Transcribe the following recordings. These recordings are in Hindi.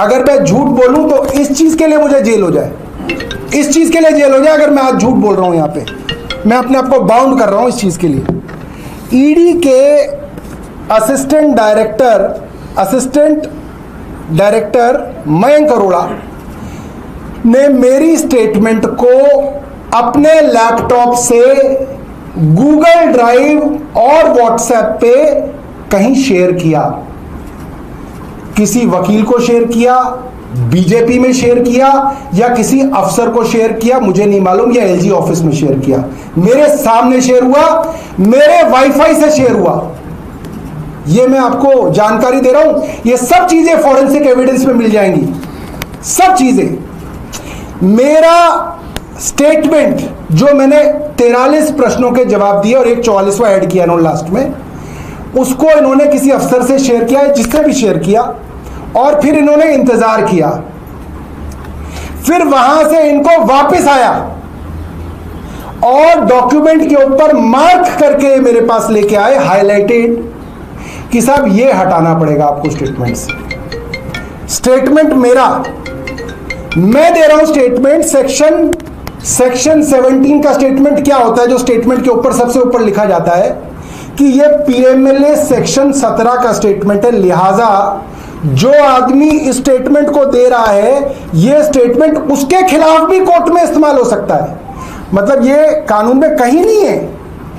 अगर मैं झूठ बोलूं तो इस चीज के लिए मुझे जेल हो जाए, इस चीज के लिए जेल हो जाए अगर मैं आज झूठ बोल रहा हूं। यहां पे मैं अपने आप को बाउंड कर रहा हूं इस चीज के लिए। ईडी के असिस्टेंट डायरेक्टर मयंक अरोड़ा ने मेरी स्टेटमेंट को अपने लैपटॉप से गूगल ड्राइव और व्हाट्सएप पे कहीं शेयर किया, किसी वकील को शेयर किया, बीजेपी में शेयर किया या किसी अफसर को शेयर किया, मुझे नहीं मालूम, या एलजी ऑफिस में शेयर किया। मेरे सामने शेयर हुआ, मेरे वाईफाई से शेयर हुआ। ये मैं आपको जानकारी दे रहा हूं। ये सब चीजें फॉरेंसिक एविडेंस में मिल जाएंगी, सब चीजें। मेरा स्टेटमेंट जो मैंने 43 प्रश्नों के जवाब दिए और एक 44वां ऐड किया इन्होंने लास्ट में, उसको इन्होंने किसी अफसर से शेयर किया है, जिससे भी शेयर किया, और फिर इन्होंने इंतजार किया। फिर वहां से इनको वापस आया और डॉक्यूमेंट के ऊपर मार्क करके मेरे पास लेके आए, हाईलाइटेड, कि साहब ये हटाना पड़ेगा आपको स्टेटमेंट से। स्टेटमेंट मेरा, मैं दे रहा हूं स्टेटमेंट, सेक्शन 17 का स्टेटमेंट क्या होता है, जो स्टेटमेंट के ऊपर सबसे ऊपर लिखा जाता है कि ये पीएमएलए सेक्शन 17 का स्टेटमेंट है, लिहाजा जो आदमी इस स्टेटमेंट को दे रहा है, ये स्टेटमेंट उसके खिलाफ भी कोर्ट में इस्तेमाल हो सकता है। मतलब ये कानून में कहीं नहीं है,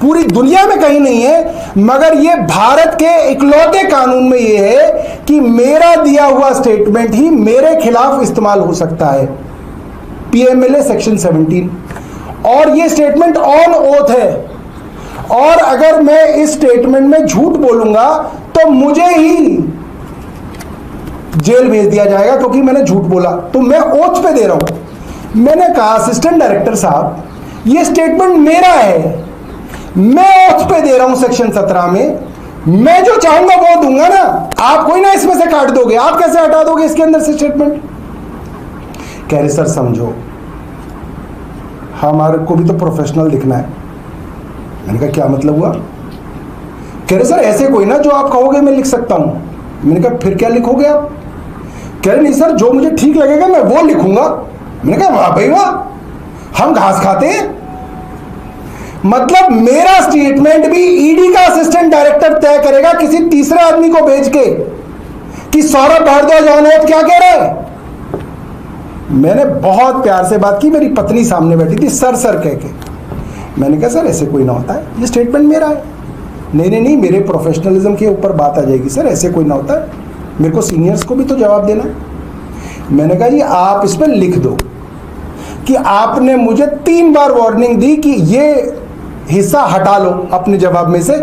पूरी दुनिया में कहीं नहीं है, मगर ये भारत के इकलौते कानून में ये है कि मेरा दिया हुआ स्टेटमेंट ही मेरे खिलाफ इस्तेमाल हो सकता है, पीएमएलए सेक्शन 17। और ये स्टेटमेंट ऑन ओथ है, और अगर मैं इस स्टेटमेंट में झूठ बोलूंगा तो मुझे ही जेल भेज दिया जाएगा, क्योंकि मैंने झूठ बोला। तो मैं ओथ पे दे रहा हूं। मैंने कहा असिस्टेंट डायरेक्टर साहब, ये स्टेटमेंट मेरा है, मैं ओथ पे दे रहा हूं सेक्शन 17 में, मैं जो चाहूंगा वो दूंगा ना, आप कोई ना इसमें से काट दोगे, आप कैसे हटा दोगे इसके अंदर से स्टेटमेंट? कह रहे सर समझो, हमारे को भी तो प्रोफेशनल दिखना है। मैंने कहा क्या मतलब हुआ? कह रहे सर ऐसे कोई ना, जो आप कहोगे मैं लिख सकता हूं। मैंने कहा फिर क्या लिखोगे आप? कह रहे नहीं सर, जो मुझे ठीक लगेगा मैं वो लिखूंगा। मैंने कहा वाह भाई वाह, हम घास खाते हैं। मतलब मेरा स्टेटमेंट भी ईडी का असिस्टेंट डायरेक्टर तय करेगा किसी तीसरे आदमी को भेज के कि सौरभ भारद्वाज ऑनओथ क्या कह रहा है। मैंने बहुत प्यार से बात की, मेरी पत्नी सामने बैठी थी, सर कह के। मैंने कहा सर ऐसे कोई ना होता है, ये स्टेटमेंट मेरा है। नहीं, मेरे प्रोफेशनलिज्म के ऊपर बात आ जाएगी सर, ऐसे कोई ना होता है, मेरे को सीनियर्स को भी तो जवाब देना है। मैंने कहा जी आप इस पर लिख दो कि आपने मुझे 3 बार वार्निंग दी कि ये हिस्सा हटा लो अपने जवाब में से,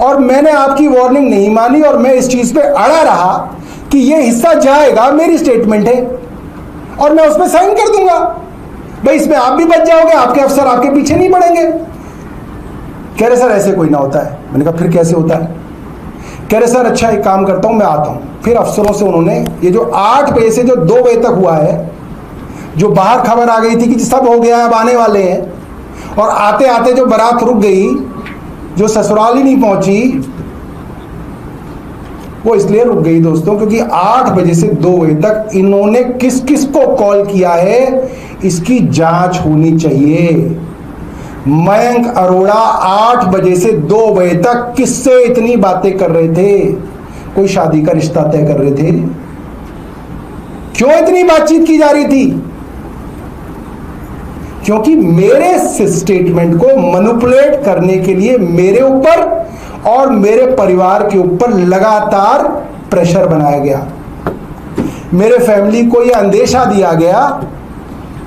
और मैंने आपकी वार्निंग नहीं मानी और मैं इस चीज पे अड़ा रहा कि ये हिस्सा जाएगा, मेरी स्टेटमेंट है और मैं उसमें साइन कर दूंगा। भाई इसमें आप भी बच जाओगे, आपके अफसर आपके पीछे नहीं पड़ेंगे। कह रहे सर ऐसे कोई ना होता है। मैंने कहा फिर कैसे होता है? कह रहे सर अच्छा एक काम करता हूं, मैं आता हूं। फिर अफसरों से उन्होंने ये जो 8 बजे से जो 2 बजे तक हुआ है, जो बाहर खबर आ गई थी कि सब हो गया, अब आने वाले हैं, और आते आते जो बारात रुक गई, जो ससुराल ही नहीं पहुंची, वो इसलिए रुक गई दोस्तों क्योंकि 8 बजे से 2 बजे तक इन्होंने किस किस को कॉल किया है, इसकी जांच होनी चाहिए। मयंक अरोड़ा 8 बजे से 2 बजे तक किससे इतनी बातें कर रहे थे? कोई शादी का रिश्ता तय कर रहे थे? क्यों इतनी बातचीत की जा रही थी? क्योंकि मेरे स्टेटमेंट को मैनिपुलेट करने के लिए मेरे ऊपर और मेरे परिवार के ऊपर लगातार प्रेशर बनाया गया। मेरे फैमिली को यह अंदेशा दिया गया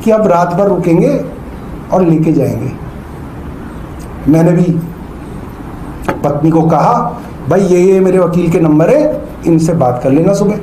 कि अब रात भर रुकेंगे और लेके जाएंगे। मैंने भी पत्नी को कहा भाई ये मेरे वकील के नंबर है, इनसे बात कर लेना सुबह।